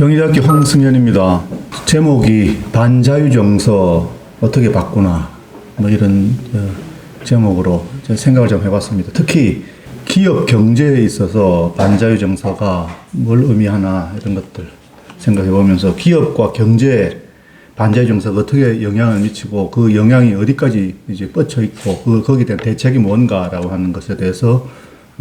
경희대학교 황승현입니다. 제목이 반자유정서 어떻게 바꾸나 뭐 이런 제목으로 생각을 좀 해봤습니다. 특히 기업 경제에 있어서 반자유정서가 뭘 의미하나 이런 것들 생각해보면서 기업과 경제에 반자유정서가 어떻게 영향을 미치고 그 영향이 어디까지 이제 뻗쳐 있고 거기에 대한 대책이 뭔가라고 하는 것에 대해서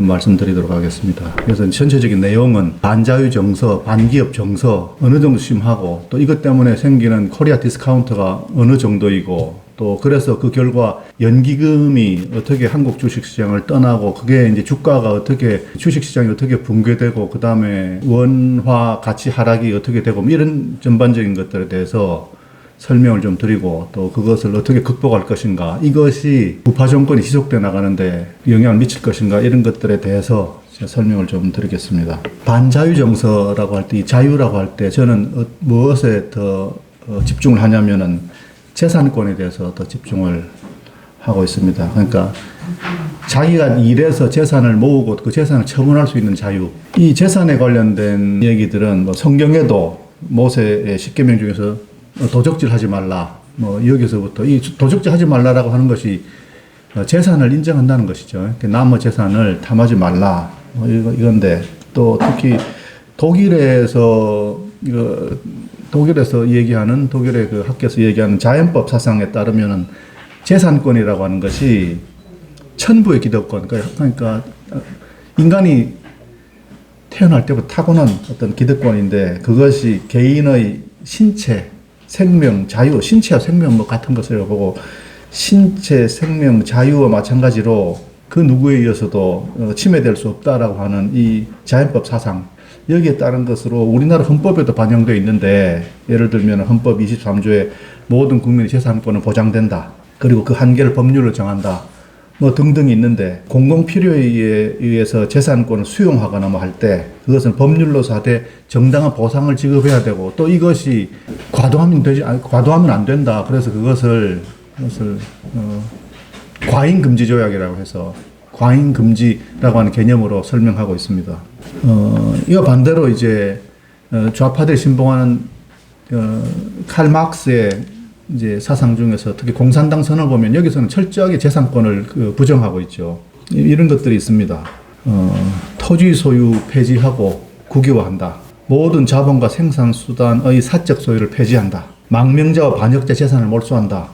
말씀드리도록 하겠습니다. 그래서 전체적인 내용은 반자유 정서, 반기업 정서 어느 정도 심하고 또 이것 때문에 생기는 코리아 디스카운트가 어느 정도이고 또 그래서 그 결과 연기금이 어떻게 한국 주식시장을 떠나고 그게 이제 주가가 어떻게 주식시장이 어떻게 붕괴되고 그 다음에 원화 가치 하락이 어떻게 되고 이런 전반적인 것들에 대해서 설명을 좀 드리고 또 그것을 어떻게 극복할 것인가, 이것이 우파 정권이 지속돼 나가는데 영향을 미칠 것인가, 이런 것들에 대해서 제가 설명을 좀 드리겠습니다. 반자유 정서라고 할 때, 이 자유라고 할 때 저는 무엇에 더 집중을 하냐면은 재산권에 대해서 더 집중을 하고 있습니다. 그러니까 자기가 일해서 재산을 모으고 그 재산을 처분할 수 있는 자유, 이 재산에 관련된 얘기들은 뭐 성경에도 모세의 10계명 중에서 도적질 하지 말라, 뭐 여기서부터 이 도적질 하지 말라라고 하는 것이 재산을 인정한다는 것이죠. 남의 재산을 탐하지 말라, 뭐 이건데 또 특히 독일에서 얘기하는, 독일의 그 학계에서 얘기하는 자연법 사상에 따르면은 재산권이라고 하는 것이 천부의 기득권, 그러니까 인간이 태어날 때부터 타고난 어떤 기득권인데 그것이 개인의 신체, 생명, 자유, 신체와 생명 뭐 같은 것을 보고 신체, 생명, 자유와 마찬가지로 그 누구에 의해서도 침해될 수 없다라고 하는 이 자연법 사상, 여기에 따른 것으로 우리나라 헌법에도 반영되어 있는데, 예를 들면 헌법 23조에 모든 국민의 재산권은 보장된다, 그리고 그 한계를 법률로 정한다, 뭐 등등이 있는데, 공공 필요에 의해서 재산권을 수용하거나 뭐 할 때 그것은 법률로서 하되 정당한 보상을 지급해야 되고, 또 이것이 과도하면 안 된다. 그래서 그것을 과잉 금지 조약이라고 해서 과잉 금지라고 하는 개념으로 설명하고 있습니다. 이와 반대로 이제 좌파들이 신봉하는 칼 막스의 이제 사상 중에서 특히 공산당 선언을 보면 여기서는 철저하게 재산권을 부정하고 있죠. 이런 것들이 있습니다. 토지 소유 폐지하고 국유화한다. 모든 자본과 생산수단의 사적 소유를 폐지한다. 망명자와 반역자 재산을 몰수한다.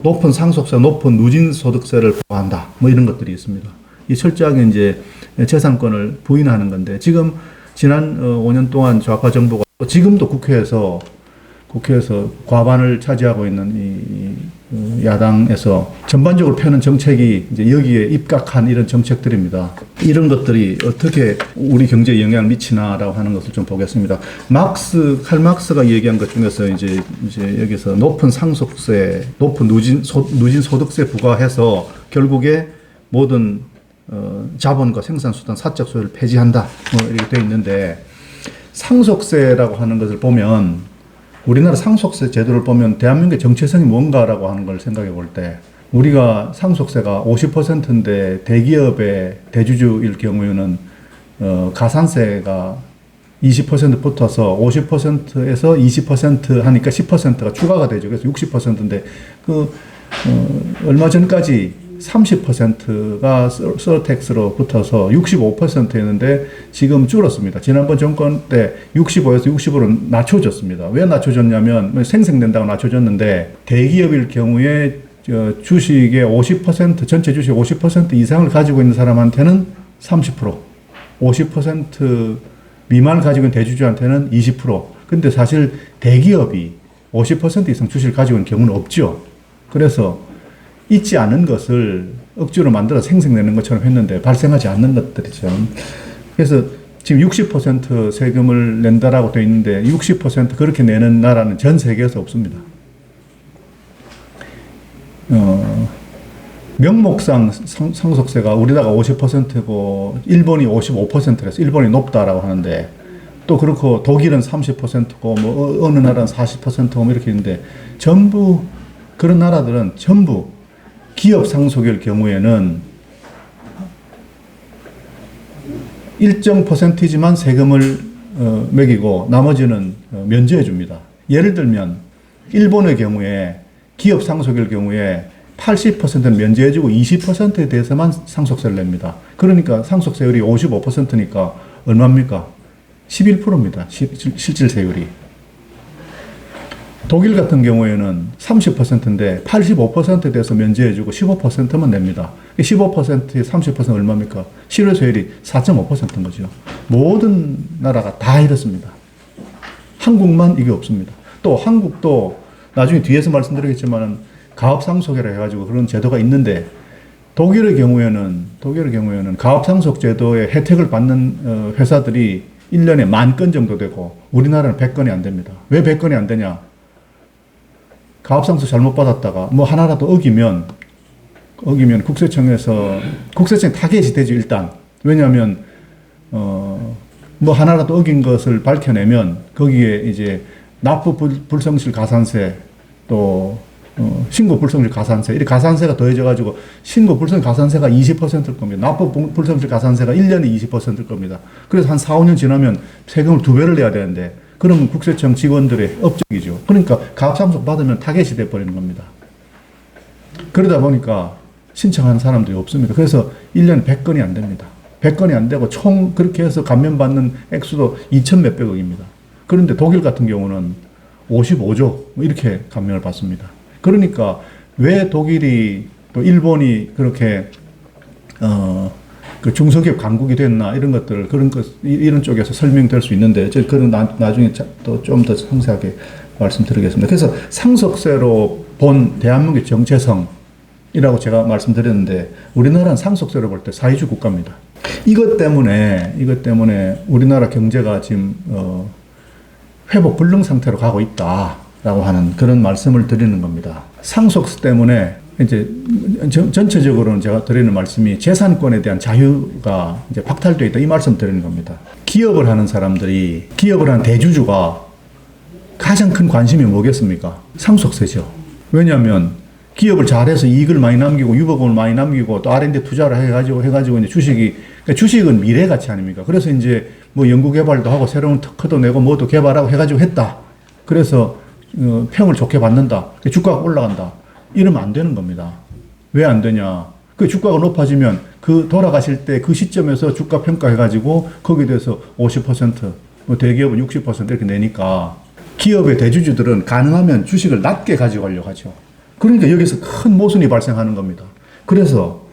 높은 상속세, 높은 누진소득세를 부과한다. 뭐 이런 것들이 있습니다. 이 철저하게 이제 재산권을 부인하는 건데, 지금 지난 5년 동안 좌파 정부가 지금도 국회에서 과반을 차지하고 있는 이 야당에서 전반적으로 펴는 정책이 이제 여기에 입각한 이런 정책들입니다. 이런 것들이 어떻게 우리 경제에 영향을 미치나라고 하는 것을 좀 보겠습니다. 칼 막스가 얘기한 것 중에서 이제 여기서 높은 상속세, 높은 누진 소득세 부과해서 결국에 모든 자본과 생산수단, 사적 소유를 폐지한다, 뭐 이렇게 되어 있는데, 상속세라고 하는 것을 보면, 우리나라 상속세 제도를 보면 대한민국의 정체성이 뭔가라고 하는 걸 생각해 볼 때, 우리가 상속세가 50%인데 대기업의 대주주일 경우에는 가산세가 20% 붙어서 50%에서 20% 하니까 10%가 추가가 되죠. 그래서 60%인데 얼마 전까지 30%가 서텍스로 붙어서 65%였는데 지금 줄었습니다. 지난번 정권 때 65에서 60으로 낮춰졌습니다. 왜 낮춰졌냐면 생생된다고 낮춰졌는데, 대기업일 경우에 주식의 50%, 전체 주식 50% 이상을 가지고 있는 사람한테는 30%, 50% 미만을 가지고 있는 대주주한테는 20%. 근데 사실 대기업이 50% 이상 주식을 가지고 있는 경우는 없죠. 그래서 있지 않은 것을 억지로 만들어 생성내는 것처럼 했는데 발생하지 않는 것들이죠. 그래서 지금 60% 세금을 낸다라고 되어 있는데 60% 그렇게 내는 나라는 전 세계에서 없습니다. 명목상 상속세가 우리나라가 50%고 일본이 55%라서 일본이 높다라고 하는데, 또 그렇고 독일은 30%고 뭐 어느 나라는 40%고 뭐 이렇게 있는데, 전부 그런 나라들은 전부 기업 상속일 경우에는 일정 퍼센티지만 세금을 매기고 나머지는 면제해 줍니다. 예를 들면 일본의 경우에 기업 상속일 경우에 80%는 면제해주고 20%에 대해서만 상속세를 냅니다. 그러니까 상속세율이 55%니까 얼마입니까? 11%입니다. 실질세율이. 독일 같은 경우에는 30%인데 85%에 대해서 면제해주고 15%만 냅니다. 15%에 30%는 얼마입니까? 실효세율이 4.5%인 거죠. 모든 나라가 다 이렇습니다. 한국만 이게 없습니다. 또 한국도 나중에 뒤에서 말씀드리겠지만 가업상속이라 해가지고 그런 제도가 있는데 독일의 경우에는 가업상속제도의 혜택을 받는 회사들이 1년에 10,000건 정도 되고 우리나라는 100건이 안 됩니다. 왜 100건이 안 되냐? 가업상속 잘못 받았다가 뭐 하나라도 어기면 국세청 타겟이 되죠, 일단. 왜냐하면 뭐 하나라도 어긴 것을 밝혀내면 거기에 이제 납부 불성실 가산세 또 신고 불성실 가산세, 이 가산세가 더해져가지고 신고 불성 가산세가 20%일 겁니다. 납부 불성실 가산세가 1년에 20%일 겁니다. 그래서 한 4, 5년 지나면 세금을 2배를 내야 되는데 그러면 국세청 직원들의 업적이죠. 그러니까 가압상속 받으면 타겟이 돼버리는 겁니다. 그러다 보니까 신청하는 사람들이 없습니다. 그래서 1년에 100건이 안 됩니다. 100건이 안 되고 총 그렇게 해서 감면받는 액수도 2천 몇백억입니다. 그런데 독일 같은 경우는 55조 이렇게 감면을 받습니다. 그러니까 왜 독일이 또 일본이 그렇게 그 중소기업 강국이 됐나 이런 것들을 이런 쪽에서 설명될 수 있는데 그런 나중에 또 좀 더 상세하게 말씀드리겠습니다. 그래서 상속세로 본 대한민국의 정체성이라고 제가 말씀드렸는데 우리나라는 상속세로 볼 때 사회주의 국가입니다. 이것 때문에 우리나라 경제가 지금 회복 불능 상태로 가고 있다라고 하는 그런 말씀을 드리는 겁니다. 상속세 때문에 이제 전체적으로는 제가 드리는 말씀이 재산권에 대한 자유가 이제 박탈되어 있다 이 말씀 드리는 겁니다. 기업을 하는 대주주가 가장 큰 관심이 뭐겠습니까? 상속세죠. 왜냐하면 기업을 잘해서 이익을 많이 남기고 유보금을 많이 남기고 또 R&D 투자를 해가지고 이제 주식은 미래 가치 아닙니까? 그래서 이제 뭐 연구개발도 하고 새로운 특허도 내고 뭐도 개발하고 해가지고 했다. 그래서 평을 좋게 받는다. 주가가 올라간다. 이러면 안 되는 겁니다. 왜 안 되냐? 그 주가가 높아지면 그 돌아가실 때 그 시점에서 주가 평가해가지고 거기에 대해서 50%, 뭐 대기업은 60% 이렇게 내니까 기업의 대주주들은 가능하면 주식을 낮게 가져가려고 하죠. 그러니까 여기서 큰 모순이 발생하는 겁니다. 그래서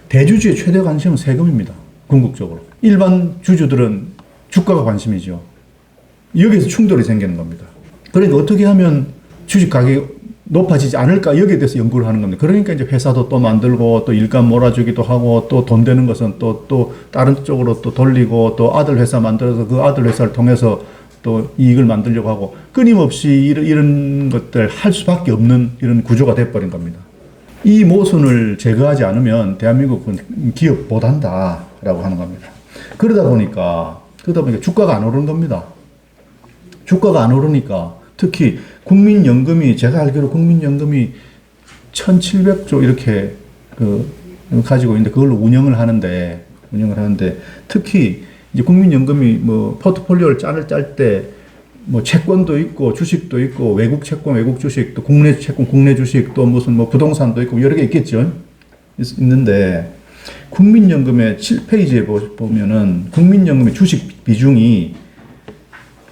대주주의 최대 관심은 세금입니다. 궁극적으로. 일반 주주들은 주가가 관심이죠. 여기서 충돌이 생기는 겁니다. 그러니까 어떻게 하면 주식 가격이 높아지지 않을까 여기에 대해서 연구를 하는 겁니다. 그러니까 이제 회사도 또 만들고 또 일감 몰아주기도 하고 또 돈 되는 것은 또 다른 쪽으로 또 돌리고 또 아들 회사 만들어서 그 아들 회사를 통해서 또 이익을 만들려고 하고 끊임없이 이런 것들 할 수밖에 없는 이런 구조가 돼버린 겁니다. 이 모순을 제거하지 않으면 대한민국은 기업 못한다라고 하는 겁니다. 그러다 보니까 주가가 안 오르는 겁니다. 주가가 안 오르니까 특히 국민연금이 제가 알기로 국민연금이 1,700조 이렇게 가지고 있는데 그걸로 운영을 하는데 특히 이제 국민연금이 뭐 포트폴리오를 짤 때 뭐 채권도 있고 주식도 있고 외국 채권, 외국 주식 또 국내 채권, 국내 주식 또 무슨 뭐 부동산도 있고 여러 개 있겠죠. 있는데 국민연금의 7페이지에 보면은 국민연금의 주식 비중이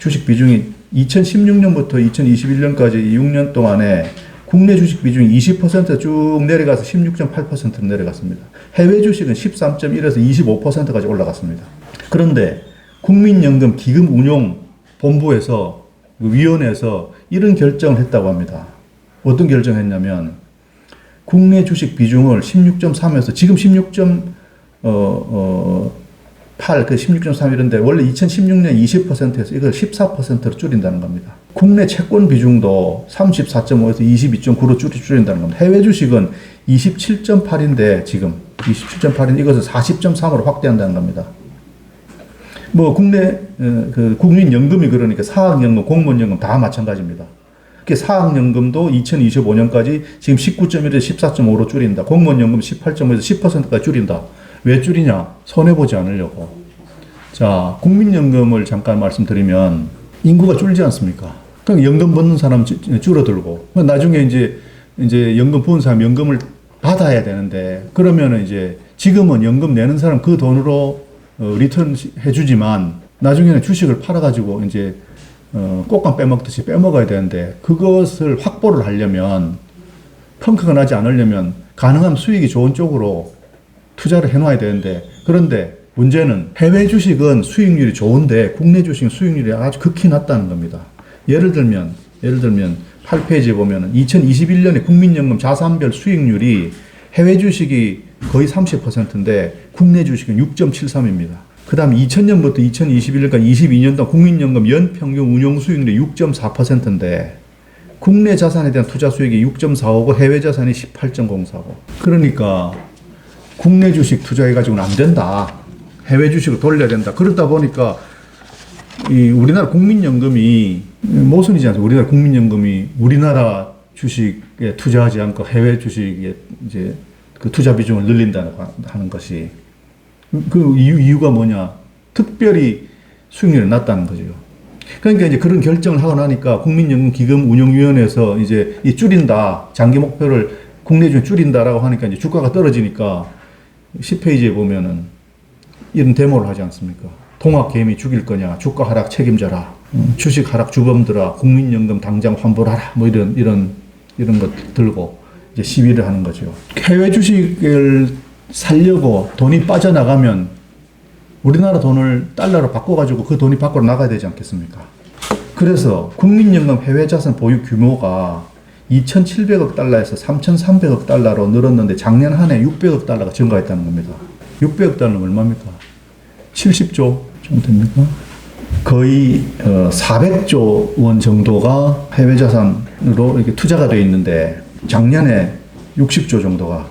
2016년부터 2021년까지 6년 동안에 국내 주식 비중이 20%쭉 내려가서 16.8%로 내려갔습니다. 해외 주식은 13.1에서 25%까지 올라갔습니다. 그런데 국민연금 기금운용본부에서 위원회에서 이런 결정을 했다고 합니다. 어떤 결정을 했냐면 국내 주식 비중을 16.3에서 지금 16.8, 그 16.3 이런데 원래 2016년 20%에서 이걸 14%로 줄인다는 겁니다. 국내 채권 비중도 34.5에서 22.9로 줄인다는 겁니다. 해외 주식은 27.8인데 지금 27.8인데 이것을 40.3으로 확대한다는 겁니다. 뭐 국내 그 국민연금이 그러니까 사학연금, 공무원연금 다 마찬가지입니다. 사학연금도 2025년까지 지금 19.1에서 14.5로 줄인다. 공무원연금 18.5에서 10%까지 줄인다. 왜 줄이냐? 손해보지 않으려고. 자, 국민연금을 잠깐 말씀드리면 인구가 줄지 않습니까? 그럼 연금 받는 사람 줄어들고 나중에 이제 연금 부은 사람 연금을 받아야 되는데 그러면은 이제 지금은 연금 내는 사람 그 돈으로 리턴 해주지만 나중에는 주식을 팔아가지고 이제 꽃감 빼먹듯이 빼먹어야 되는데 그것을 확보를 하려면 펑크가 나지 않으려면 가능한 수익이 좋은 쪽으로 투자를 해놔야 되는데 그런데 문제는 해외 주식은 수익률이 좋은데 국내 주식은 수익률이 아주 극히 낮다는 겁니다. 예를 들면 8페이지에 보면 2021년에 국민연금 자산별 수익률이 해외 주식이 거의 30%인데 국내 주식은 6.73입니다. 그 다음 2000년부터 2021년까지 22년 동안 국민연금 연평균 운용 수익률이 6.4%인데 국내 자산에 대한 투자 수익이 6.45고 해외 자산이 18.04고 그러니까 국내 주식 투자해가지고는 안 된다. 해외 주식을 돌려야 된다. 그러다 보니까 이 우리나라 국민연금이 모순이지 않습니까? 우리나라 국민연금이 우리나라 주식에 투자하지 않고 해외 주식에 이제 그 투자 비중을 늘린다는 하는 것이 그 이유가 뭐냐? 특별히 수익률이 낮다는 거죠. 그러니까 이제 그런 결정을 하고 나니까 국민연금기금운용위원회에서 이제 이 줄인다. 장기 목표를 국내 중에 줄인다라고 하니까 이제 주가가 떨어지니까 10페이지에 보면은 이런 데모를 하지 않습니까? 통합개미 죽일 거냐, 주가 하락 책임져라, 주식 하락 주범들아, 국민연금 당장 환불하라, 뭐 이런 것 들고 이제 시위를 하는 거죠. 해외 주식을 살려고 돈이 빠져나가면 우리나라 돈을 달러로 바꿔가지고 그 돈이 밖으로 나가야 되지 않겠습니까? 그래서 국민연금 해외 자산 보유 규모가 2,700억 달러에서 3,300억 달러로 늘었는데 작년 한 해 600억 달러가 증가했다는 겁니다. 600억 달러는 얼마입니까? 70조 정도 됩니까? 거의 400조 원 정도가 해외 자산으로 이렇게 투자가 되어 있는데 작년에 60조 정도가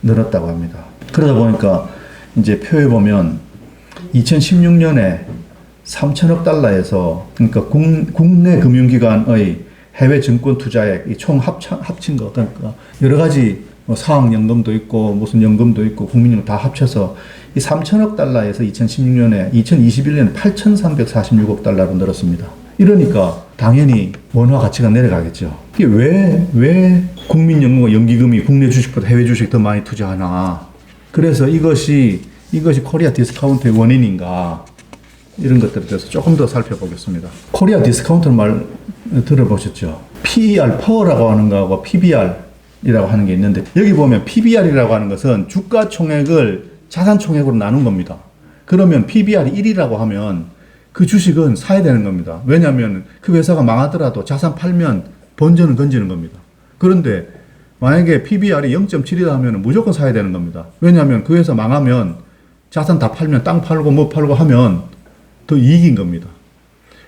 늘었다고 합니다. 그러다 보니까 이제 표에 보면 2016년에 3천억 달러에서 그러니까 국내 금융기관의 해외 증권 투자액 총 합친 거 그러니까 여러 가지 사학연금도 있고 무슨 연금도 있고 국민연금 다 합쳐서 이 3천억 달러에서 2016년에 2021년에 8,346억 달러로 늘었습니다. 이러니까 당연히 원화 가치가 내려가겠죠. 이게 왜 국민연금과 연기금이 국내 주식보다 해외 주식 더 많이 투자하나? 그래서 이것이 코리아 디스카운트의 원인인가? 이런 것들에 대해서 조금 더 살펴보겠습니다. 코리아 디스카운트 말 들어보셨죠? PER, 퍼라고 하는 거하고 PBR이라고 하는 게 있는데 여기 보면 PBR이라고 하는 것은 주가 총액을 자산 총액으로 나눈 겁니다. 그러면 PBR이 1이라고 하면 그 주식은 사야 되는 겁니다. 왜냐하면 그 회사가 망하더라도 자산 팔면 본전은 건지는 겁니다. 그런데 만약에 PBR이 0.7이다 하면 무조건 사야 되는 겁니다. 왜냐하면 그 회사 망하면 자산 다 팔면 땅 팔고 뭐 팔고 하면 더 이익인 겁니다.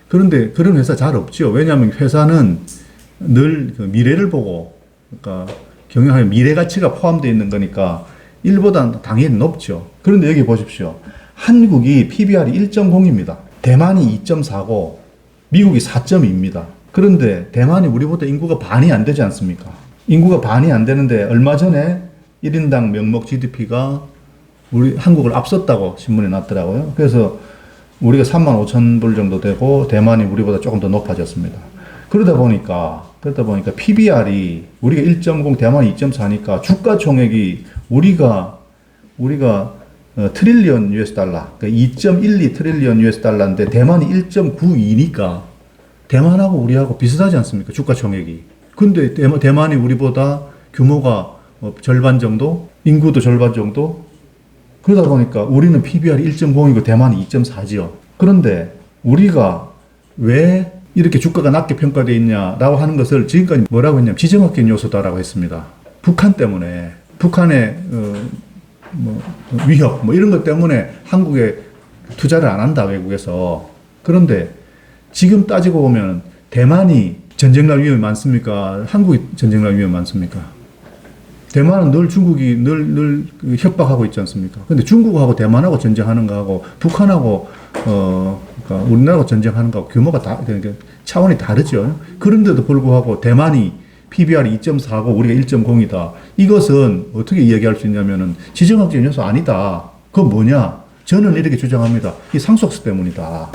그런데 그런 회사 잘 없죠. 왜냐하면 회사는 늘 그 미래를 보고 그러니까 경영하면 미래 가치가 포함되어 있는 거니까 1보다 당연히 높죠. 그런데 여기 보십시오. 한국이 PBR이 1.0입니다. 대만이 2.4고 미국이 4.2입니다. 그런데 대만이 우리보다 인구가 반이 안 되지 않습니까? 인구가 반이 안 되는데 얼마 전에 1인당 명목 GDP가 우리 한국을 앞섰다고 신문에 났더라고요. 그래서 우리가 35,000불 정도 되고 대만이 우리보다 조금 더 높아졌습니다. 그러다 보니까 PBR이 우리가 1.0 대만이 2.4니까 주가 총액이 우리가 트릴리언 US 달러, 그러니까 2.12 트릴리언 US 달러인데 대만이 1.92니까 대만하고 우리하고 비슷하지 않습니까? 주가 총액이. 근데 대만이 우리보다 규모가 절반 정도, 인구도 절반 정도. 그러다 보니까 우리는 PBR이 1.0이고 대만이 2.4지요. 그런데 우리가 왜 이렇게 주가가 낮게 평가되어 있냐라고 하는 것을 지금까지 뭐라고 했냐면 지정학적 요소다라고 했습니다. 북한 때문에, 북한의 위협 이런 것 때문에 한국에 투자를 안 한다, 외국에서. 그런데 지금 따지고 보면 대만이 전쟁 날 위험이 많습니까? 한국이 전쟁 날 위험이 많습니까? 대만은 늘 중국이 늘 협박하고 있지 않습니까? 근데 중국하고 대만하고 전쟁하는 거하고 북한하고 그러니까 우리나라하고 전쟁하는 거하고 규모가 그러니까 차원이 다르죠. 그런데도 불구하고 대만이 PBR이 2.4고 우리가 1.0이다. 이것은 어떻게 이야기할 수 있냐면은 지정학적 요소 아니다. 그건 뭐냐? 저는 이렇게 주장합니다. 이 상속세 때문이다.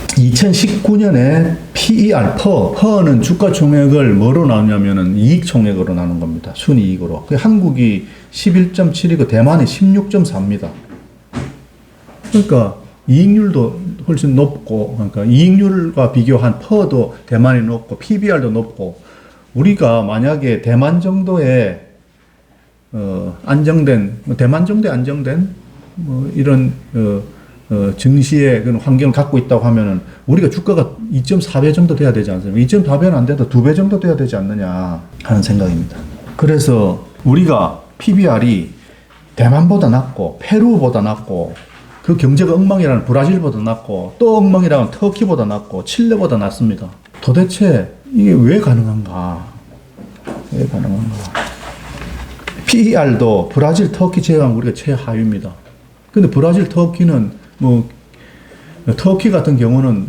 2019년에 PER, 퍼는 주가 총액을 뭐로 나누냐면은 이익 총액으로 나눈 겁니다. 순이익으로. 한국이 11.7이고 대만이 16.4입니다. 그러니까 이익률도 훨씬 높고, 그러니까 이익률과 비교한 퍼도 대만이 높고, PBR도 높고, 우리가 만약에 대만 정도의 안정된, 대만 정도의 안정된 이런 증시의 그런 환경을 갖고 있다고 하면은 우리가 주가가 2.4배 정도 돼야 되지 않습니까? 2.4배는 안 돼도 2배 정도 돼야 되지 않느냐 하는 생각입니다. 그래서 우리가 PBR이 대만보다 낮고 페루보다 낮고 그 경제가 엉망이라는 브라질보다 낮고 또 엉망이라는 터키보다 낮고 칠레보다 낮습니다. 도대체 이게 왜 가능한가? 왜 가능한가? PER도 브라질, 터키 제외하면 우리가 최하위입니다. 근데 브라질, 터키는 터키 같은 경우는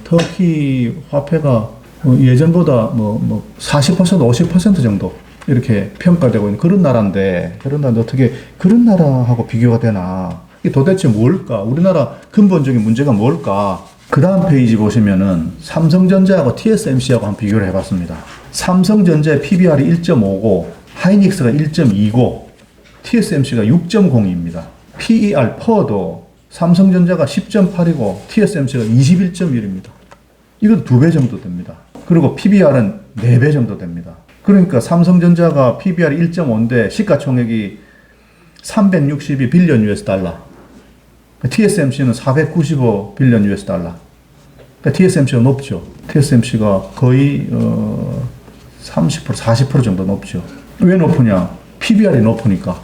터키 화폐가 예전보다 40% 50% 정도 이렇게 평가되고 있는 그런 나라인데 어떻게 그런 나라하고 비교가 되나? 이게 도대체 뭘까? 우리나라 근본적인 문제가 뭘까? 그 다음 페이지 보시면은 삼성전자하고 TSMC하고 한번 비교를 해봤습니다. 삼성전자의 PBR이 1.59, 하이닉스가 1.29, TSMC가 6.02입니다. PER 퍼도 삼성전자가 10.8이고 TSMC가 21.1입니다. 이것도 2배 정도 됩니다. 그리고 PBR은 4배 정도 됩니다. 그러니까 삼성전자가 PBR이 1.5인데 시가총액이 362 빌리언 US 달러. TSMC는 495 빌리언 US 달러. 그러니까 TSMC가 높죠. TSMC가 거의 30%, 40% 정도 높죠. 왜 높으냐? PBR이 높으니까.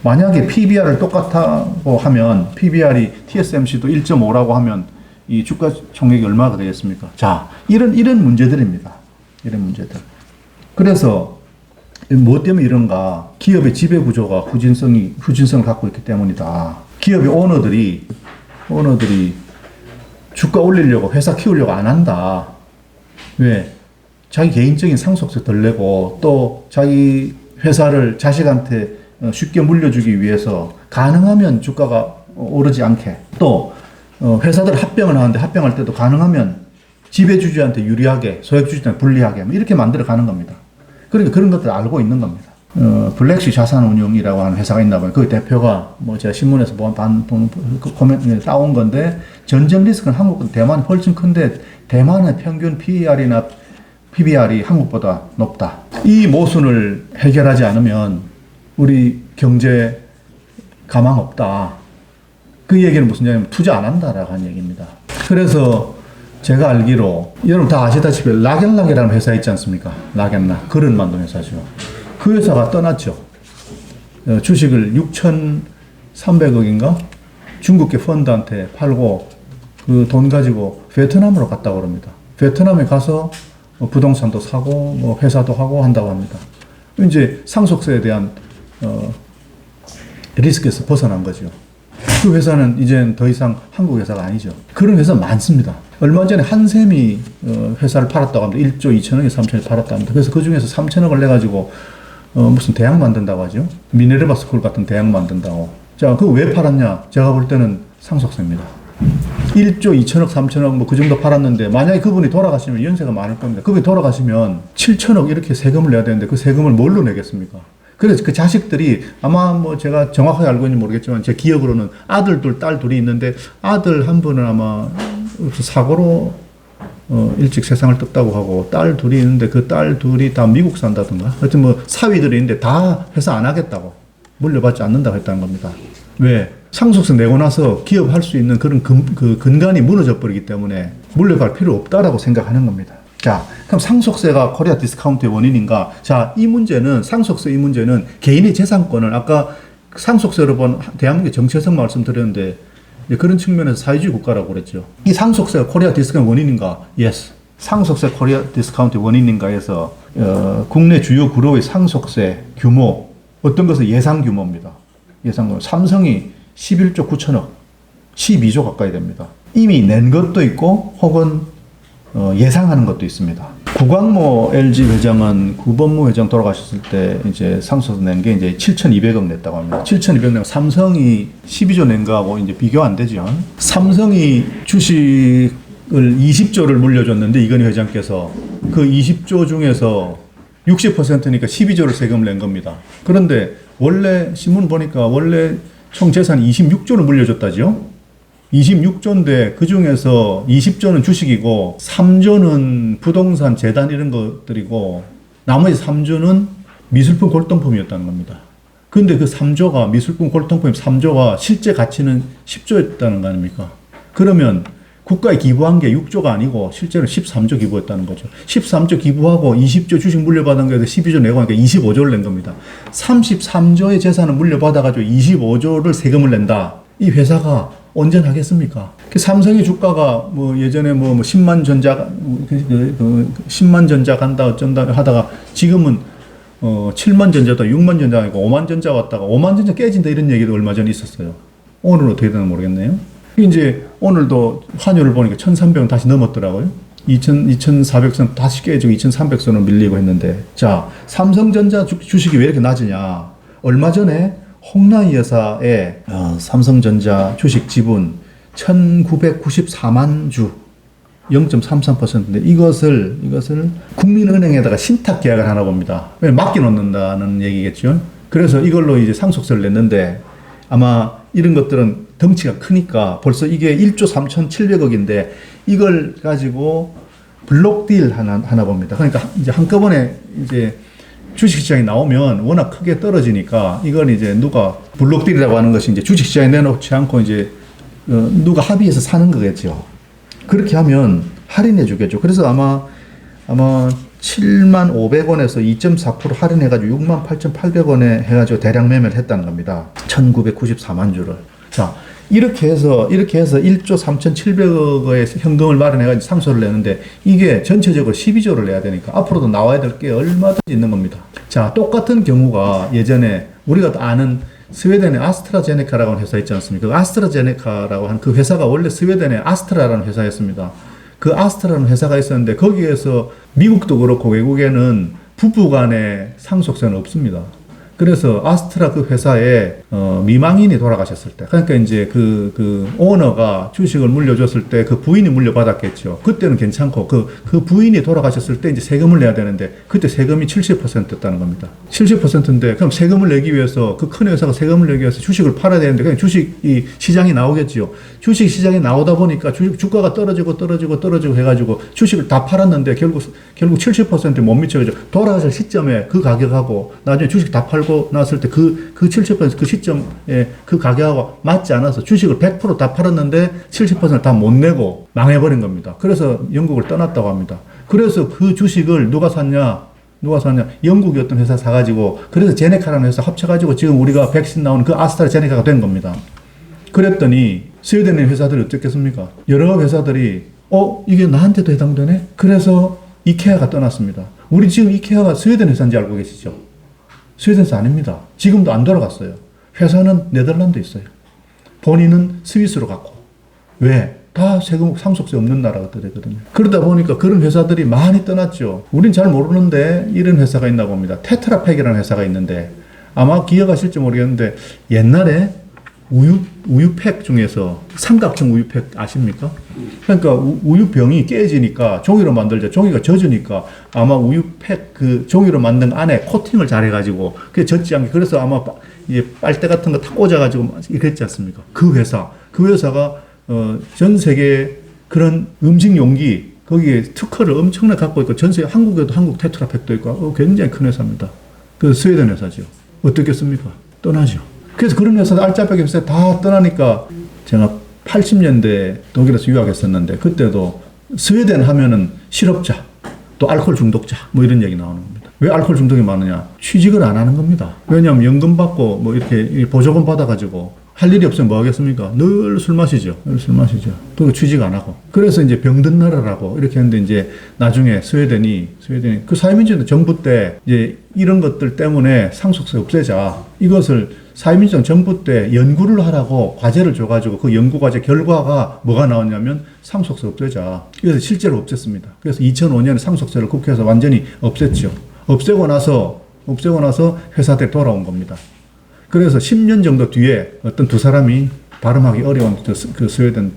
만약에 PBR을 똑같다고 하면 PBR이 TSMC도 1.5라고 하면 이 주가 총액이 얼마가 되겠습니까? 자, 이런 문제들입니다. 이런 문제들. 그래서 뭐 때문에 이런가? 기업의 지배 구조가 후진성을 갖고 있기 때문이다. 기업의 오너들이 주가 올리려고 회사 키우려고 안 한다. 왜? 자기 개인적인 상속세 덜 내고 또 자기 회사를 자식한테 쉽게 물려주기 위해서 가능하면 주가가 오르지 않게 또 회사들 합병을 하는데 합병할 때도 가능하면 지배주주한테 유리하게 소액주주한테 불리하게 이렇게 만들어 가는 겁니다. 그러니까 그런 것들을 알고 있는 겁니다. 블랙시 자산운용이라고 하는 회사가 있나 봐요. 그 대표가 제가 신문에서 코멘트 따온 건데 전쟁 리스크는 한국보다 대만이 훨씬 큰데 대만의 평균 PER이나 PBR이 한국보다 높다. 이 모순을 해결하지 않으면 우리 경제 가망 없다. 그 얘기는 무슨 얘기냐면 투자 안 한다라고 하는 얘기입니다. 그래서 제가 알기로 여러분 다 아시다시피 락앤락이라는 회사 있지 않습니까? 락앤락 그릇 만드는 회사죠. 그 회사가 떠났죠. 주식을 6,300억인가 중국계 펀드한테 팔고 그 돈 가지고 베트남으로 갔다고 그럽니다. 베트남에 가서 부동산도 사고 회사도 하고 한다고 합니다. 이제 상속세에 대한 리스크에서 벗어난 거죠. 그 회사는 이젠 더 이상 한국 회사가 아니죠. 그런 회사 많습니다. 얼마 전에 한샘이 회사를 팔았다고 합니다. 1조 2천억에 3천억 팔았다고 합니다. 그래서 그 중에서 3천억을 내가지고 무슨 대학 만든다고 하죠. 미네르바 스쿨 같은 대학 만든다고. 자, 그거 왜 팔았냐? 제가 볼 때는 상속세입니다. 1조 2천억, 3천억 그 정도 팔았는데 만약에 그분이 돌아가시면 연세가 많을 겁니다. 그분이 돌아가시면 7천억 이렇게 세금을 내야 되는데 그 세금을 뭘로 내겠습니까? 그래서 그 자식들이 아마 제가 정확하게 알고 있는지 모르겠지만 제 기억으로는 아들 둘, 딸 둘이 있는데 아들 한 분은 아마 사고로 일찍 세상을 떴다고 하고 딸 둘이 있는데 그 딸 둘이 다 미국 산다든가 하여튼 사위들이 있는데 다 회사 안 하겠다고 물려받지 않는다고 했다는 겁니다. 왜? 상속세 내고 나서 기업할 수 있는 그런 근간이 무너져 버리기 때문에 물려갈 필요 없다라고 생각하는 겁니다. 자, 그럼 상속세가 코리아 디스카운트의 원인인가? 자, 상속세 이 문제는 개인의 재산권을 아까 상속세로 본 대한민국의 정체성 말씀드렸는데 그런 측면에서 사회주의 국가라고 그랬죠. 이 상속세가 코리아 디스카운트 원인인가? Yes. 상속세 코리아 디스카운트 원인인가 해서 국내 주요 그룹의 상속세 규모 어떤 것은 예상 규모입니다. 예상 규모. 삼성이 11조 9천억, 12조 가까이 됩니다. 이미 낸 것도 있고 혹은 예상하는 것도 있습니다. 구광모 LG 회장은 구본무 회장 돌아가셨을 때 이제 상속세 낸 게 이제 7,200억 냈다고 합니다. 7,200억 내고 삼성이 12조 낸 거하고 이제 비교 안 되죠. 삼성이 주식을 20조를 물려줬는데 이건희 회장께서 그 20조 중에서 60%니까 12조를 세금을 낸 겁니다. 그런데 원래 신문 보니까 원래 총 재산이 26조를 물려줬다죠. 26조인데 그 중에서 20조는 주식이고 3조는 부동산 재단 이런 것들이고 나머지 3조는 미술품 골동품이었다는 겁니다. 근데 그 3조가 미술품 골동품 3조가 실제 가치는 10조였다는 거 아닙니까? 그러면 국가에 기부한 게 6조가 아니고 실제로 13조 기부했다는 거죠. 13조 기부하고 20조 주식 물려받은 거에서 12조 내고 하니까 25조를 낸 겁니다. 33조의 재산을 물려받아가지고 25조를 세금을 낸다. 이 회사가 온전하겠습니까? 삼성의 주가가 뭐 예전에 뭐 10만 전자, 10만 전자 간다 어쩐다 하다가 지금은 7만 전자다 6만 전자 아니고 5만 전자 왔다가 5만 전자 깨진다 이런 얘기도 얼마 전에 있었어요. 오늘은 어떻게 되나 모르겠네요. 이제 오늘도 환율을 보니까 1,300원 다시 넘었더라고요. 2,400선 다시 깨지고 2,300선으로 밀리고 했는데 자, 삼성전자 주식이 왜 이렇게 낮으냐? 얼마 전에 홍나희 여사의 삼성전자 주식 지분 1,994만 주 0.33%인데 이것을 국민은행에다가 신탁 계약을 하나 봅니다. 왜 맡겨놓는다는 얘기겠죠. 그래서 이걸로 이제 상속세를 냈는데 아마 이런 것들은 덩치가 크니까 벌써 이게 1조 3,700억인데 이걸 가지고 블록딜 하나 봅니다. 그러니까 이제 한꺼번에 이제 주식시장에 나오면 워낙 크게 떨어지니까 이건 이제 누가 블록딜이라고 하는 것이 이제 주식시장에 내놓지 않고 이제 누가 합의해서 사는 거겠죠. 그렇게 하면 할인해 주겠죠. 그래서 아마 7만 500원에서 2.4% 할인해가지고 6만 8,800원에 해가지고 대량 매매를 했다는 겁니다. 1994만 주를. 자, 이렇게 해서 1조 3,700억의 현금을 마련해가지고 상속을 내는데 이게 전체적으로 12조를 내야 되니까 앞으로도 나와야 될 게 얼마든지 있는 겁니다. 자, 똑같은 경우가 예전에 우리가 아는 스웨덴의 아스트라제네카라고 하는 회사 있지 않습니까? 그 아스트라제네카라고 하는 그 회사가 원래 스웨덴의 아스트라라는 회사였습니다. 그 아스트라라는 회사가 있었는데 거기에서 미국도 그렇고 외국에는 부부 간의 상속세는 없습니다. 그래서 아스트라 그 회사에 미망인이 돌아가셨을 때, 그러니까 이제 그 오너가 주식을 물려줬을 때 그 부인이 물려받았겠죠. 그때는 괜찮고 그 부인이 돌아가셨을 때 이제 세금을 내야 되는데 그때 세금이 70%였다는 겁니다. 70%인데 그럼 세금을 내기 위해서 그 큰 회사가 세금을 내기 위해서 주식을 팔아야 되는데 그냥 주식이 시장이 나오겠지요. 주식 시장이 나오다 보니까 주가가 떨어지고 해가지고 주식을 다 팔았는데 결국 70%에 못 미쳐가지고 돌아가실 시점에 그 가격하고 나중에 주식 다 팔고 나왔을 때 그 70% 그 시점에 그 가격하고 맞지 않아서 주식을 100% 다 팔았는데 70%를 다 못 내고 망해버린 겁니다. 그래서 영국을 떠났다고 합니다. 그래서 그 주식을 누가 샀냐? 영국이 어떤 회사 사가지고 그래서 제네카라는 회사 합쳐가지고 지금 우리가 백신 나오는 그 아스트라제네카가 된 겁니다. 그랬더니 스웨덴의 회사들이 어떻겠습니까? 여러 회사들이 이게 나한테도 해당되네? 그래서 이케아가 떠났습니다. 우리 지금 이케아가 스웨덴 회사인지 알고 계시죠? 스웨덴에서 아닙니다. 지금도 안 돌아갔어요. 회사는 네덜란드에 있어요. 본인은 스위스로 갔고. 왜? 다 세금 상속세 없는 나라가 되거든요. 그러다 보니까 그런 회사들이 많이 떠났죠. 우린 잘 모르는데 이런 회사가 있나 봅니다. 테트라팩이라는 회사가 있는데 아마 기억하실지 모르겠는데 옛날에 우유팩 중에서 삼각형 우유팩 아십니까? 그러니까 우유병이 깨지니까 종이로 만들자. 종이가 젖으니까 아마 우유팩 그 종이로 만든 안에 코팅을 잘 해가지고 그게 젖지 않게 그래서 아마 이제 빨대 같은 거 탁 꽂아가지고 그랬지 않습니까? 그 회사가 전 세계 그런 음식 용기 거기에 특허를 엄청나게 갖고 있고 전 세계 한국에도 한국 테트라팩도 있고 굉장히 큰 회사입니다. 그 스웨덴 회사죠. 어떻겠습니까? 떠나죠. 그래서 그런 회사들 알짜배기 회사 다 떠나니까 제가 80년대 독일에서 유학했었는데 그때도 스웨덴 하면은 실업자 또 알코올 중독자 뭐 이런 얘기 나오는 겁니다. 왜 알코올 중독이 많으냐? 취직을 안 하는 겁니다. 왜냐하면 연금 받고 뭐 이렇게 보조금 받아가지고 할 일이 없으면 뭐 하겠습니까? 늘 술 마시죠. 늘 술 마시죠. 또 취직 안 하고. 그래서 이제 병든 나라라고 이렇게 했는데 이제 나중에 스웨덴이 그 사회민주주의 정부 때 이제 이런 것들 때문에 상속세 없애자. 이것을 사회민주주의 정부 때 연구를 하라고 과제를 줘가지고 그 연구 과제 결과가 뭐가 나왔냐면 상속세 없애자. 그래서 실제로 없앴습니다. 그래서 2005년에 상속세를 국회에서 완전히 없앴죠. 없애고 나서 회사들 돌아온 겁니다. 그래서 10년 정도 뒤에 어떤 두 사람이 발음하기 어려운 그 스웨덴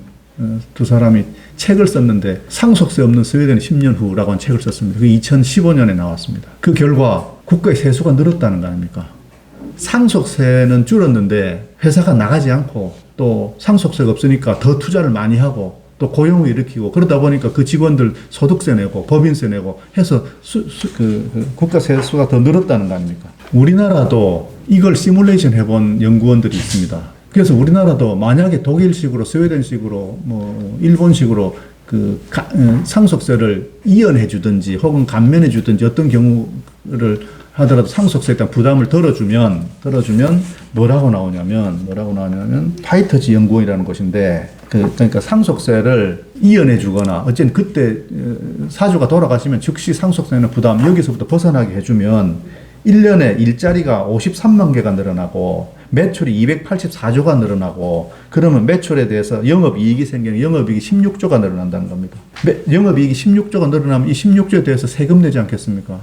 두 사람이 책을 썼는데 상속세 없는 스웨덴 10년 후라고 한 책을 썼습니다. 그게 2015년에 나왔습니다. 그 결과 국가의 세수가 늘었다는 거 아닙니까? 상속세는 줄었는데 회사가 나가지 않고 또 상속세가 없으니까 더 투자를 많이 하고 또 고용을 일으키고 그러다 보니까 그 직원들 소득세 내고 법인세 내고 해서 국가 세수가 더 늘었다는 거 아닙니까? 우리나라도 이걸 시뮬레이션 해본 연구원들이 있습니다. 그래서 우리나라도 만약에 독일식으로 스웨덴식으로 뭐 일본식으로 상속세를 이연해 주든지 혹은 감면해 주든지 어떤 경우를 하더라도 상속세에 대한 부담을 덜어주면 뭐라고 나오냐면 파이터즈 연구원이라는 곳인데 그러니까 상속세를 이연해 주거나 어쨌든 그때 사주가 돌아가시면 즉시 상속세는 부담 여기서부터 벗어나게 해주면 1년에 일자리가 53만 개가 늘어나고 매출이 284조가 늘어나고 그러면 매출에 대해서 영업이익이 생기는 영업이익이 16조가 늘어난다는 겁니다. 영업이익이 16조가 늘어나면 이 16조에 대해서 세금 내지 않겠습니까?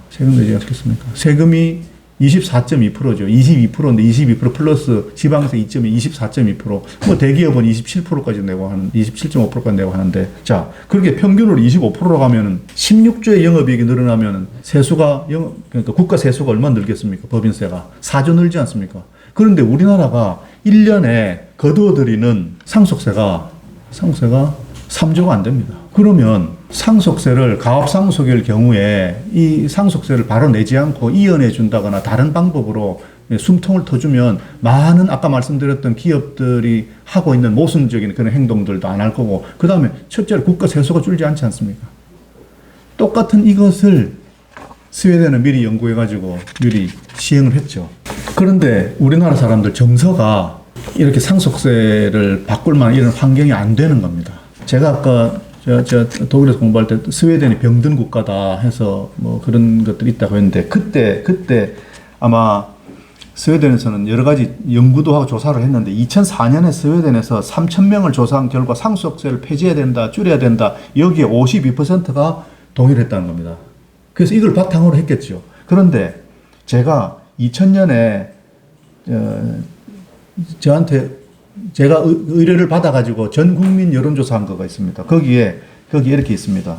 세금이 24.2%죠. 22%인데 22% 플러스 지방세 24.2%. 뭐 대기업은 27%까지 내고 하는 27.5%까지 내고 하는데 자 그렇게 평균으로 25%라고 하면은 16조의 영업이익이 늘어나면은 세수가 그러니까 국가 세수가 얼마 늘겠습니까? 법인세가 4조 늘지 않습니까? 그런데 우리나라가 1년에 거두어들이는 상속세가 3조가 안 됩니다. 그러면 상속세를 가압상속일 경우에 이 상속세를 바로 내지 않고 이연해 준다거나 다른 방법으로 숨통을 터주면 많은 아까 말씀드렸던 기업들이 하고 있는 모순적인 그런 행동들도 안 할 거고 그 다음에 첫째로 국가 세수가 줄지 않지 않습니까? 똑같은 이것을 스웨덴은 미리 연구해가지고 미리 시행을 했죠. 그런데 우리나라 사람들 정서가 이렇게 상속세를 바꿀 만한 이런 환경이 안 되는 겁니다. 제가 아까 제가 독일에서 공부할 때 스웨덴이 병든 국가다 해서 뭐 그런 것들이 있다고 했는데 그때 아마 스웨덴에서는 여러 가지 연구도 하고 조사를 했는데 2004년에 스웨덴에서 3,000명을 조사한 결과 상속세를 폐지해야 된다, 줄여야 된다 여기에 52%가 동의를 했다는 겁니다. 그래서 이걸 바탕으로 했겠죠. 그런데 제가 2000년에 제가 의뢰를 받아가지고 전 국민 여론조사한 거가 있습니다. 거기에 이렇게 있습니다.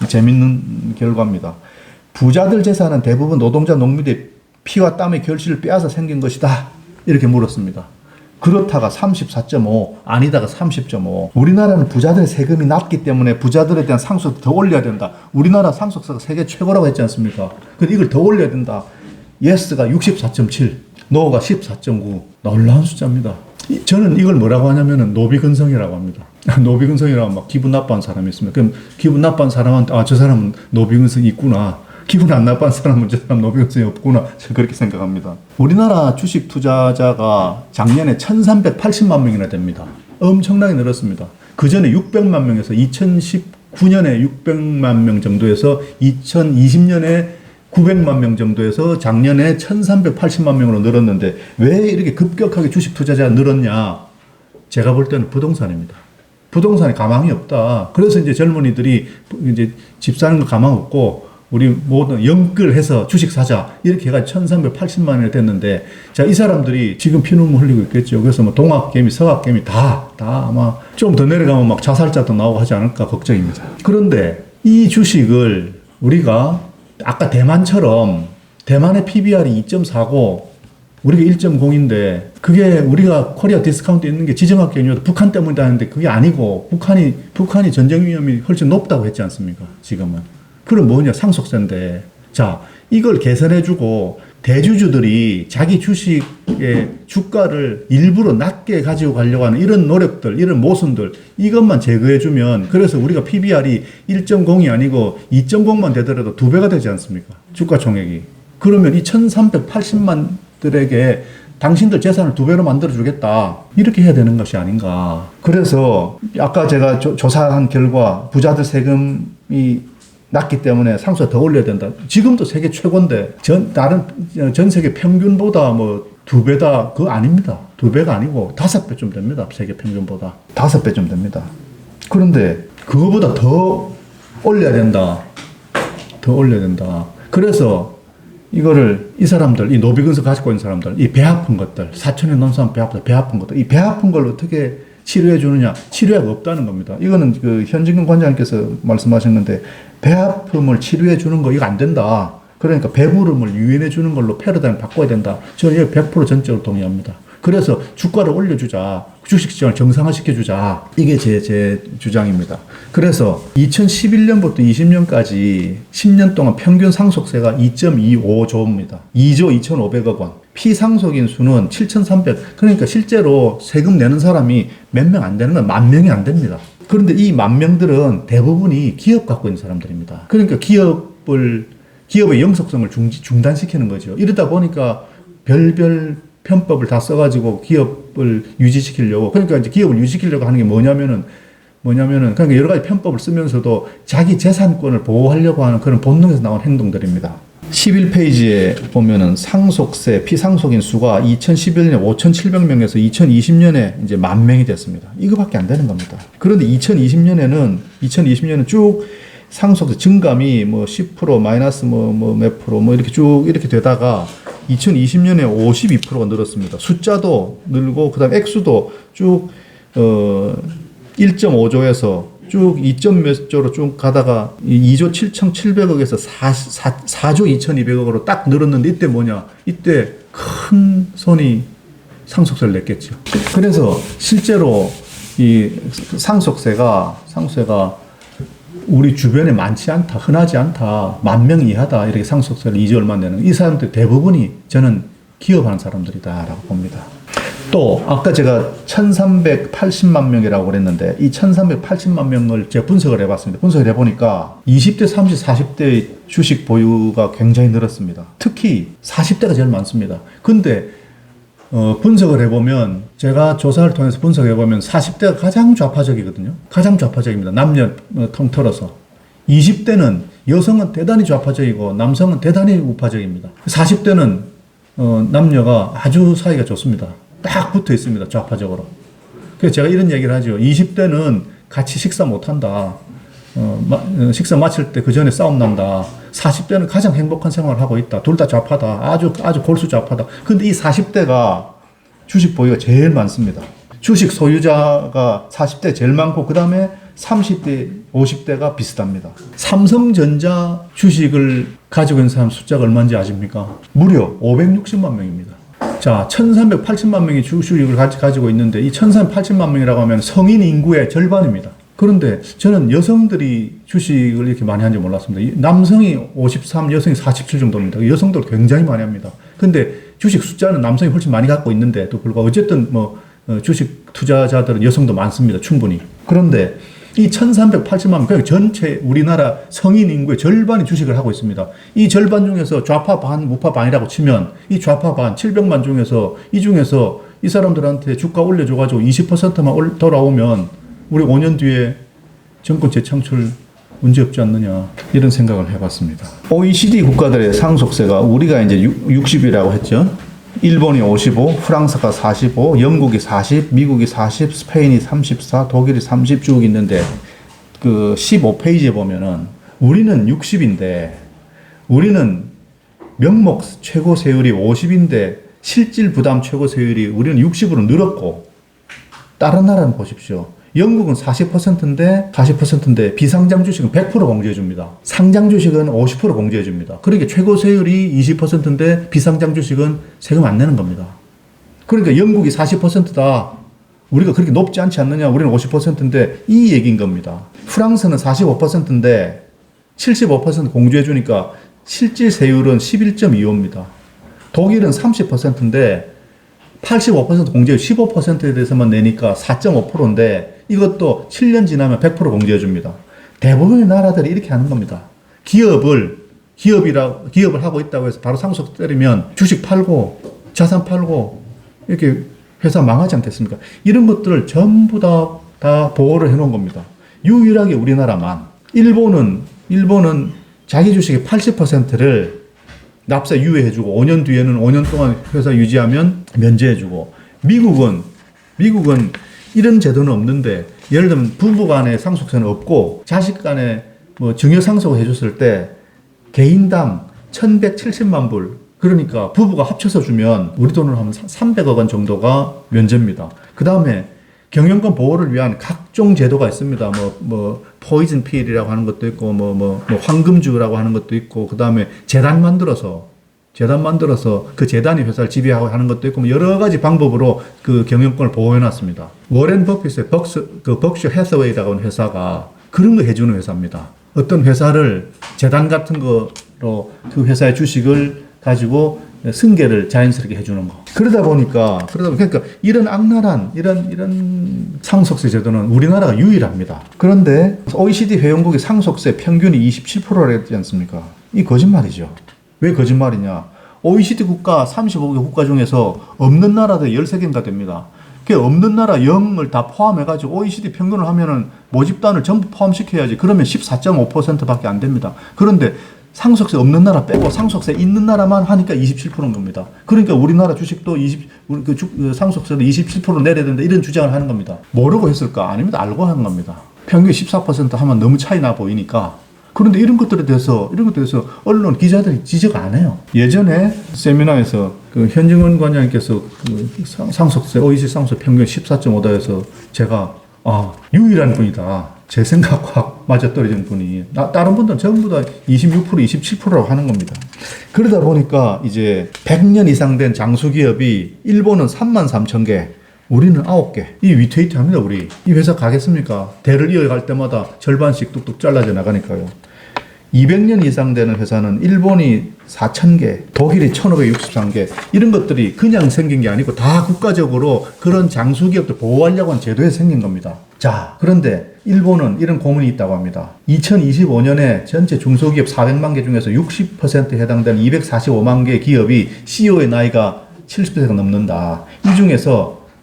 재밌는 결과입니다. 부자들 재산은 대부분 노동자 농민의 피와 땀의 결실을 빼앗아 생긴 것이다. 이렇게 물었습니다. 그렇다가 34.5, 아니다가 30.5. 우리나라는 부자들의 세금이 낮기 때문에 부자들에 대한 상속세 더 올려야 된다. 우리나라 상속세가 세계 최고라고 했지 않습니까? 근데 이걸 더 올려야 된다. 예스가 64.7, 노가 14.9. 놀라운 숫자입니다. 저는 이걸 뭐라고 하냐면은 노비근성이라고 합니다. 노비근성이라고 막 기분 나빠한 사람이 있습니다. 그럼 기분 나빠한 사람한테 저 사람은 노비근성이 있구나. 기분 안 나빠한 사람은 저 사람 노비근성이 없구나. 저는 그렇게 생각합니다. 우리나라 주식 투자자가 작년에 1,380만 명이나 됩니다. 엄청나게 늘었습니다. 그 전에 600만 명에서 2019년에 600만 명 정도에서 2020년에 900만 명 정도에서 작년에 1,380만 명으로 늘었는데 왜 이렇게 급격하게 주식 투자자가 늘었냐? 제가 볼 때는 부동산입니다. 부동산에 가망이 없다. 그래서 이제 젊은이들이 이제 집 사는 거 가망 없고 우리 모든 영끌해서 주식 사자 이렇게 해가지고 1,380만 원이 됐는데 자, 이 사람들이 지금 피눈물 흘리고 있겠죠. 그래서 뭐 동학개미, 서학개미 다 아마 좀 더 내려가면 막 자살자도 나오고 하지 않을까 걱정입니다. 그런데 이 주식을 우리가 아까 대만처럼 대만의 PBR이 2.4고 우리가 1.0인데 그게 우리가 코리아 디스카운트 있는 게 지정학적 이유도 북한 때문이다 하는데 그게 아니고 북한이 전쟁 위험이 훨씬 높다고 했지 않습니까? 지금은. 그럼 뭐냐? 상속세인데. 자, 이걸 개선해주고 대주주들이 자기 주식의 주가를 일부러 낮게 가지고 가려고 하는 이런 노력들, 이런 모순들, 이것만 제거해주면, 그래서 우리가 PBR이 1.0이 아니고 2.0만 되더라도 2배가 되지 않습니까? 주가 총액이. 그러면 이 1,380만들에게 당신들 재산을 2배로 만들어주겠다. 이렇게 해야 되는 것이 아닌가. 그래서 아까 제가 조사한 결과 부자들 세금이 낮기 때문에 상속세 더 올려야 된다. 지금도 세계 최고인데 전 세계 평균보다 뭐 2배다. 그거 아닙니다. 2배가 아니고 5배쯤 됩니다. 세계 평균보다. 5배쯤 됩니다. 그런데 그거보다 더 올려야 된다. 더 올려야 된다. 그래서 이거를 이 사람들, 이 노비근서 가지고 있는 사람들, 이 배 아픈 것들, 사천에 넘사면 배 아픈 것들, 이 배 아픈 걸 어떻게 치료해 주느냐? 치료약이 없다는 겁니다. 이거는 그 현진근 관장님께서 말씀하셨는데 배 아픔을 치료해 주는 거 이거 안 된다. 그러니까 배부름을 유인해 주는 걸로 패러다임을 바꿔야 된다. 저는 이거 100% 전적으로 동의합니다. 그래서 주가를 올려주자. 주식시장을 정상화시켜주자. 이게 제 주장입니다. 그래서 2011년부터 20년까지 10년 동안 평균 상속세가 2.25조입니다. 2조 2,500억 원. 피상속인 수는 7,300. 그러니까 실제로 세금 내는 사람이 몇 명 안 되는 건 10,000명이 안 됩니다. 그런데 이 10,000명들은 대부분이 기업 갖고 있는 사람들입니다. 그러니까 기업의 영속성을 중단시키는 거죠. 이러다 보니까 별별 편법을 다 써가지고 기업을 유지시키려고, 그러니까 이제 기업을 유지시키려고 하는 게 뭐냐면은, 그러니까 여러 가지 편법을 쓰면서도 자기 재산권을 보호하려고 하는 그런 본능에서 나온 행동들입니다. 11페이지에 보면은 상속세, 피상속인 수가 2011년에 5,700명에서 2020년에 이제 10,000명이 됐습니다. 이거밖에 안 되는 겁니다. 그런데 2020년에는 쭉 상속세 증감이 뭐 10% 마이너스 몇 프로 이렇게 쭉 이렇게 되다가 2020년에 52%가 늘었습니다. 숫자도 늘고 그다음 액수도 쭉 1.5조에서 쭉 2점 몇 조로 쭉 가다가 2조 7,700억에서 4조 2,200억으로 딱 늘었는데 이때 뭐냐? 이때 큰 손이 상속세를 냈겠죠. 그래서 실제로 이 상속세가 우리 주변에 많지 않다, 흔하지 않다, 10,000명 이하다, 이렇게 상속세를 2조 얼마 내는 이 사람들 대부분이 저는 기업하는 사람들이다라고 봅니다. 또 아까 제가 1,380만 명이라고 그랬는데 이 1,380만 명을 제가 분석을 해봤습니다. 분석을 해보니까 20대, 30대, 40대 주식 보유가 굉장히 늘었습니다. 특히 40대가 제일 많습니다. 근데 분석을 해보면, 제가 조사를 통해서 분석해보면 40대가 가장 좌파적이거든요. 가장 좌파적입니다. 남녀 통틀어서. 20대는 여성은 대단히 좌파적이고 남성은 대단히 우파적입니다. 40대는 남녀가 아주 사이가 좋습니다. 딱 붙어 있습니다. 좌파적으로. 그래서 제가 이런 얘기를 하죠. 20대는 같이 식사 못한다. 식사 마칠 때 그 전에 싸움 난다. 40대는 가장 행복한 생활을 하고 있다. 둘 다 좌파다. 아주 골수 좌파다. 근데 이 40대가 주식 보유가 제일 많습니다. 주식 소유자가 40대 제일 많고 그 다음에 30대, 50대가 비슷합니다. 삼성전자 주식을 가지고 있는 사람 숫자가 얼마인지 아십니까? 무려 560만 명입니다. 자, 1,380만 명이 주식을 가지고 있는데 이 1,380만 명이라고 하면 성인 인구의 절반입니다. 그런데 저는 여성들이 주식을 이렇게 많이 하는지 몰랐습니다. 남성이 53, 여성이 47 정도입니다. 여성들 굉장히 많이 합니다. 근데 주식 숫자는 남성이 훨씬 많이 갖고 있는데도 불구하고 어쨌든 주식 투자자들은 여성도 많습니다. 충분히. 그런데 이 1,380만 명, 그러니까 전체 우리나라 성인 인구의 절반이 주식을 하고 있습니다. 이 절반 중에서 좌파 반, 우파 반이라고 치면 이 좌파 반, 700만 중에서 이 사람들한테 주가 올려줘가지고 20%만 돌아오면 우리 5년 뒤에 정권 재창출 문제 없지 않느냐 이런 생각을 해봤습니다. OECD 국가들의 상속세가 우리가 이제 60이라고 했죠. 일본이 55, 프랑스가 45, 영국이 40, 미국이 40, 스페인이 34, 독일이 30 쭉 있는데 그 15페이지에 보면은 우리는 60인데 우리는 명목 최고 세율이 50인데 실질 부담 최고 세율이 우리는 60으로 늘었고 다른 나라는 보십시오. 영국은 40%인데 비상장 주식은 100% 공제해 줍니다. 상장 주식은 50% 공제해 줍니다. 그러니까 최고 세율이 20%인데 비상장 주식은 세금 안 내는 겁니다. 그러니까 영국이 40%다. 우리가 그렇게 높지 않지 않느냐. 우리는 50%인데 이 얘기인 겁니다. 프랑스는 45%인데 75% 공제해 주니까 실질 세율은 11.25입니다. 독일은 30%인데 85% 공제율 15%에 대해서만 내니까 4.5%인데 이것도 7년 지나면 100% 공제해 줍니다. 대부분의 나라들이 이렇게 하는 겁니다. 기업을 하고 있다고 해서 바로 상속 때리면 주식 팔고 자산 팔고 이렇게 회사 망하지 않겠습니까? 이런 것들을 전부 다 보호를 해놓은 겁니다. 유일하게 우리나라만. 일본은 자기 주식의 80%를 납세 유예해주고 5년 뒤에는 5년 동안 회사 유지하면 면제해주고, 미국은 이런 제도는 없는데, 예를 들면 부부 간의 상속세는 없고 자식 간에 뭐 증여 상속을 해줬을 때 개인당 1170만 불, 그러니까 부부가 합쳐서 주면 우리 돈으로 하면 300억 원 정도가 면제입니다. 그 다음에 경영권 보호를 위한 각종 제도가 있습니다. 뭐 포이즌 필이라고 하는 것도 있고, 뭐 황금주라고 하는 것도 있고, 그 다음에 재단 만들어서 그 재단이 회사를 지배하고 하는 것도 있고, 여러 가지 방법으로 그 경영권을 보호해놨습니다. 워렌 버핏의 벅셔 해서웨이라고 하는 회사가 그런 거 해주는 회사입니다. 어떤 회사를 재단 같은 거로 그 회사의 주식을 가지고 승계를 자연스럽게 해주는 거. 그러다 보니까 이런 악랄한 이런 상속세 제도는 우리나라가 유일합니다. 그런데 OECD 회원국의 상속세 평균이 27%라지 않습니까? 이 거짓말이죠. 왜 거짓말이냐? OECD 국가 35개 국가 중에서 없는 나라도 13개인가 됩니다. 그 없는 나라 0을 다 포함해가지고 OECD 평균을 하면은 모집단을 전부 포함시켜야지. 그러면 14.5%밖에 안 됩니다. 그런데 상속세 없는 나라 빼고 상속세 있는 나라만 하니까 27%인 겁니다. 그러니까 우리나라 주식도 상속세도 27% 내려야 된다, 이런 주장을 하는 겁니다. 모르고 했을까? 아닙니다. 알고 하는 겁니다. 평균 14% 하면 너무 차이 나 보이니까. 그런데 이런 것들에 대해서 언론 기자들이 지적 안 해요. 예전에 세미나에서 그 현증원 관장님께서 그 상속세, OECD 상속세 평균 14.5다 해서 제가 유일한 분이다. 제 생각과 맞아떨어지는 분이. 다른 분들은 전부 다 26%, 27%라고 하는 겁니다. 그러다 보니까 이제 100년 이상 된 장수기업이 일본은 33,000개, 우리는 9개. 이 위태위태합니다, 우리. 이 회사 가겠습니까? 대를 이어갈 때마다 절반씩 뚝뚝 잘라져 나가니까요. 200년 이상 되는 회사는 일본이 4,000개, 독일이 1,563개, 이런 것들이 그냥 생긴 게 아니고 다 국가적으로 그런 장수기업들 보호하려고 한 제도에 생긴 겁니다. 자, 그런데 일본은 이런 고민이 있다고 합니다. 2025년에 전체 중소기업 400만 개 중에서 60%에 해당되는 245만 개 기업이 CEO의 나이가 70세가 넘는다.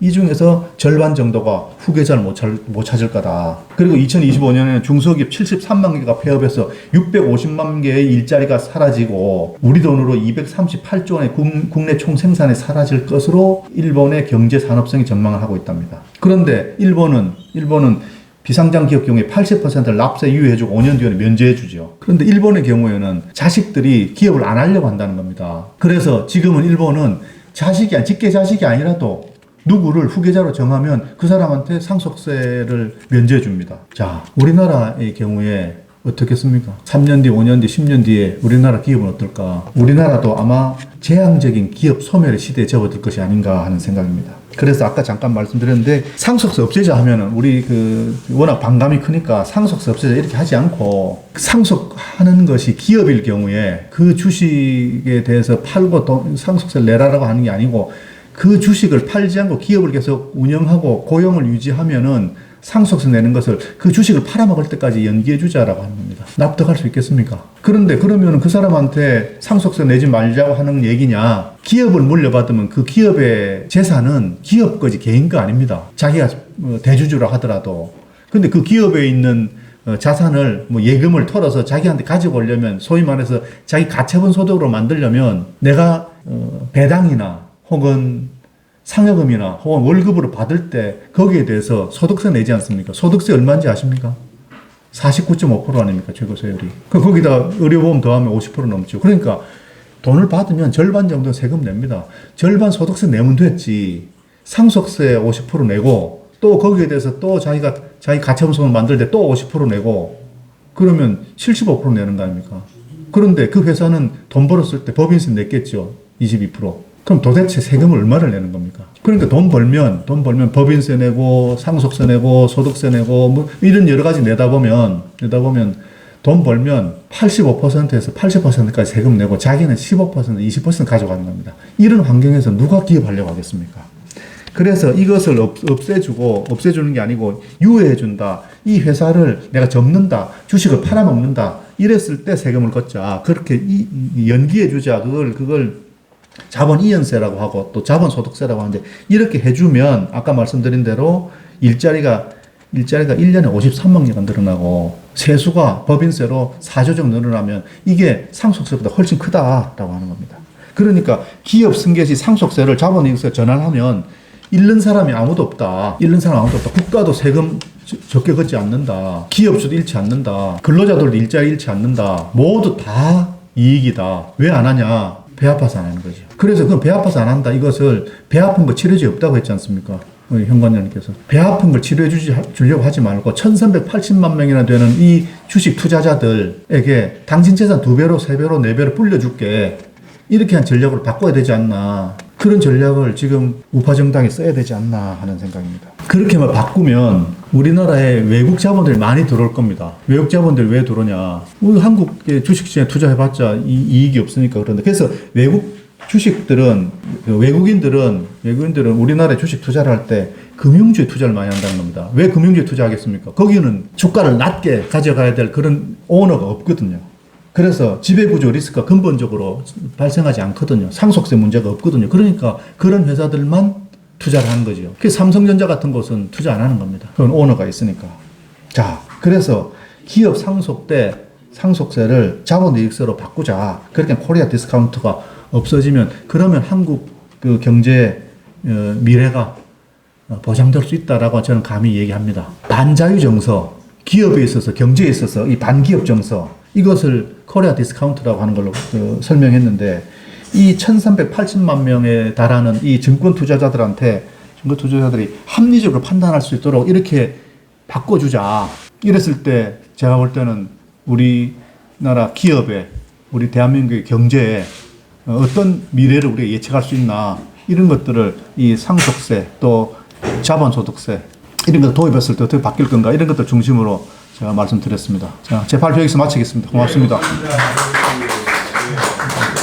이 중에서 절반 정도가 후계자를 못 찾을 거다. 그리고 2025년에는 중소기업 73만 개가 폐업해서 650만 개의 일자리가 사라지고 우리 돈으로 238조 원의 국내 총생산이 사라질 것으로 일본의 경제 산업성이 전망을 하고 있답니다. 그런데 일본은 비상장 기업 경우에 80%를 납세 유예해주고 5년 뒤에는 면제해주죠. 그런데 일본의 경우에는 자식들이 기업을 안 하려고 한다는 겁니다. 그래서 지금은 일본은 직계 자식이 아니라도 누구를 후계자로 정하면 그 사람한테 상속세를 면제해 줍니다. 자, 우리나라의 경우에 어떻겠습니까? 3년 뒤, 5년 뒤, 10년 뒤에 우리나라 기업은 어떨까? 우리나라도 아마 재앙적인 기업 소멸의 시대에 접어들 것이 아닌가 하는 생각입니다. 그래서 아까 잠깐 말씀드렸는데, 상속세 없애자 하면은 우리 워낙 반감이 크니까 상속세 없애자 이렇게 하지 않고, 상속하는 것이 기업일 경우에 그 주식에 대해서 팔고 상속세를 내라라고 하는 게 아니고, 그 주식을 팔지 않고 기업을 계속 운영하고 고용을 유지하면은 상속세 내는 것을 그 주식을 팔아먹을 때까지 연기해 주자라고 하는 겁니다. 납득할 수 있겠습니까? 그런데 그러면 그 사람한테 상속세 내지 말자고 하는 얘기냐? 기업을 물려받으면 그 기업의 재산은 기업 거지 개인 거 아닙니다. 자기가 대주주라 하더라도. 근데 그 기업에 있는 자산을 예금을 털어서 자기한테 가지고 오려면, 소위 말해서 자기 가처분 소득으로 만들려면 내가 배당이나 혹은 상여금이나 혹은 월급으로 받을 때 거기에 대해서 소득세 내지 않습니까? 소득세 얼마인지 아십니까? 49.5% 아닙니까? 최고세율이. 거기다 의료보험 더하면 50% 넘죠. 그러니까 돈을 받으면 절반 정도 세금 냅니다. 절반 소득세 내면 됐지. 상속세 50% 내고 또 거기에 대해서 또 자기 가처분성을 만들 때 또 50% 내고 그러면 75% 내는 거 아닙니까? 그런데 그 회사는 돈 벌었을 때 법인세 냈겠죠. 22%. 그럼 도대체 세금을 얼마를 내는 겁니까? 그러니까 돈 벌면 법인세 내고 상속세 내고 소득세 내고 이런 여러 가지 내다 보면 돈 벌면 85%에서 80%까지 세금 내고 자기는 15%, 20% 가져가는 겁니다. 이런 환경에서 누가 기업하려고 하겠습니까? 그래서 이것을 없애주는 게 아니고 유예해준다. 이 회사를 내가 접는다. 주식을 팔아먹는다. 이랬을 때 세금을 걷자. 그렇게 연기해주자. 그걸 자본 이연세라고 하고 또 자본 소득세라고 하는데 이렇게 해주면 아까 말씀드린 대로 일자리가 1년에 53만 개가 늘어나고 세수가 법인세로 4조 정도 늘어나면 이게 상속세보다 훨씬 크다라고 하는 겁니다. 그러니까 기업 승계 시 상속세를 자본이익세 전환하면 잃는 사람이 아무도 없다. 국가도 세금 적게 걷지 않는다. 기업주도 잃지 않는다. 근로자들도 일자리 잃지 않는다. 모두 다 이익이다. 왜 안 하냐? 배 아파서 안 하는 거죠. 그래서 그 배 아파서 안 한다. 이것을 배 아픈 거 치료제 없다고 했지 않습니까? 우리 현관장님께서. 배 아픈 걸 치료해 주려고 하지 말고 1380만 명이나 되는 이 주식 투자자들에게 당신 재산 2배로, 3배로, 4배로 불려줄게. 이렇게 한 전략으로 바꿔야 되지 않나. 그런 전략을 지금 우파 정당이 써야 되지 않나 하는 생각입니다. 그렇게만 바꾸면 우리나라에 외국 자본들이 많이 들어올 겁니다. 외국 자본들이 왜 들어오냐. 우리 한국의 주식시장에 투자해봤자 이익이 없으니까 그런데. 그래서 외국 주식들은, 외국인들은 우리나라에 주식 투자를 할 때 금융주에 투자를 많이 한다는 겁니다. 왜 금융주에 투자하겠습니까? 거기는 주가를 낮게 가져가야 될 그런 오너가 없거든요. 그래서 지배구조 리스크가 근본적으로 발생하지 않거든요. 상속세 문제가 없거든요. 그러니까 그런 회사들만 투자를 하는 거죠. 그래서 삼성전자 같은 곳은 투자 안 하는 겁니다. 그건 오너가 있으니까. 자, 그래서 기업 상속세를 자본이익세로 바꾸자. 그렇게 코리아 디스카운트가 없어지면 그러면 한국 그 경제 미래가 보장될 수 있다라고 저는 감히 얘기합니다. 반자유 정서, 기업에 있어서 경제에 있어서 이 반기업 정서 이것을 코리아 디스카운트라고 하는 걸로 설명했는데 이 1380만 명에 달하는 이 증권 투자자들이 합리적으로 판단할 수 있도록 이렇게 바꿔주자. 이랬을 때 제가 볼 때는 우리나라 기업에 우리 대한민국의 경제에 어떤 미래를 우리가 예측할 수 있나 이런 것들을 이 상속세 또 자본소득세 이런 것을 도입했을 때 어떻게 바뀔 건가 이런 것들 중심으로 제가 말씀드렸습니다. 자, 제 발표 여기서 마치겠습니다. 고맙습니다.